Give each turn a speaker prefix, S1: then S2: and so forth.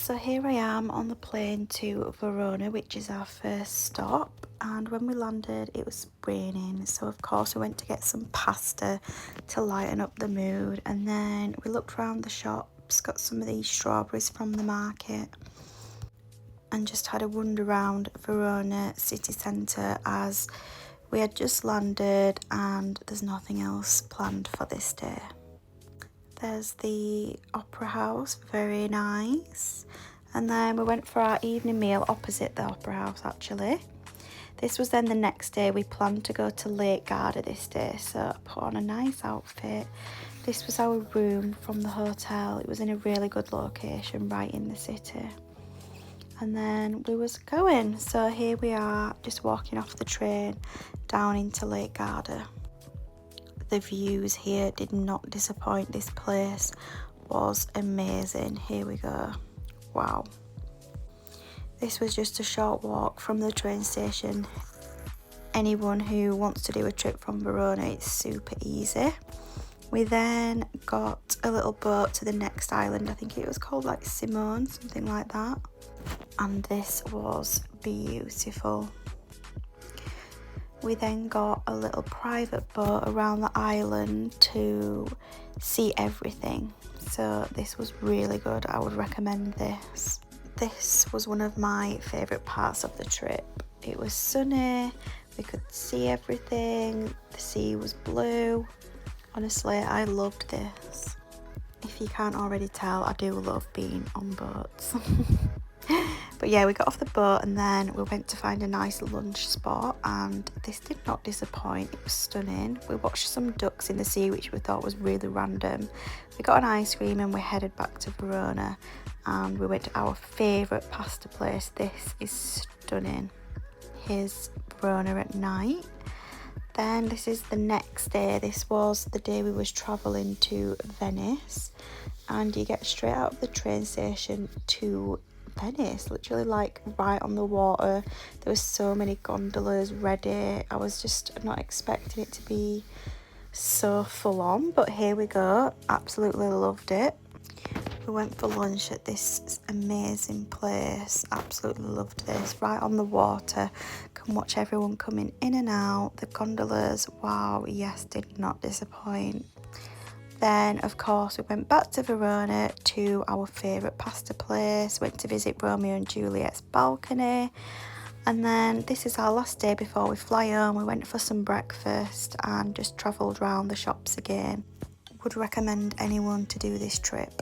S1: So here I am on the plane to Verona, which is our first stop, and when we landed it was raining, so of course we went to get some pasta to lighten up the mood, and then we looked around the shops, got some of these strawberries from the market, and just had a wander around Verona city centre as we had just landed and there's nothing else planned for this day. There's the opera house, very nice. And then we went for our evening meal opposite the opera house actually. This was then the next day. We planned to go to Lake Garda this day, so I put on a nice outfit. This was our room from the hotel. It was in a really good location right in the city. And then we was going, so here we are just walking off the train down into Lake Garda. The views here did not disappoint. This place was amazing. Here we go. Wow. This was just a short walk from the train station. Anyone who wants to do a trip from Verona, it's super easy. We then got a little boat to the next island. I think it was called like Simone, something like that. And this was beautiful. We then got a little private boat around the island to see everything. So this was really good. I would recommend this. This was one of my favourite parts of the trip. It was sunny, we could see everything, the sea was blue. Honestly, I loved this. If you can't already tell, I do love being on boats. But yeah, we got off the boat and then we went to find a nice lunch spot, and this did not disappoint. It was stunning. We watched some ducks in the sea, which we thought was really random. We got an ice cream and we headed back to Verona, and we went to our favourite pasta place. This is stunning. Here's Verona at night. Then this is the next day. This was the day we was travelling to Venice, and you get straight out of the train station to Venice, literally like right on the water. There was so many gondolas ready. I was just not expecting it to be so full on, but here we go. Absolutely loved it. We went for lunch at this amazing place. Absolutely loved this. Right on the water. Can watch everyone coming in and out. The gondolas, wow, yes, did not disappoint. Then, of course, we went back to Verona to our favourite pasta place. Went to visit Romeo and Juliet's balcony. And then this is our last day before we fly home. We went for some breakfast and just travelled around the shops again. Would recommend anyone to do this trip.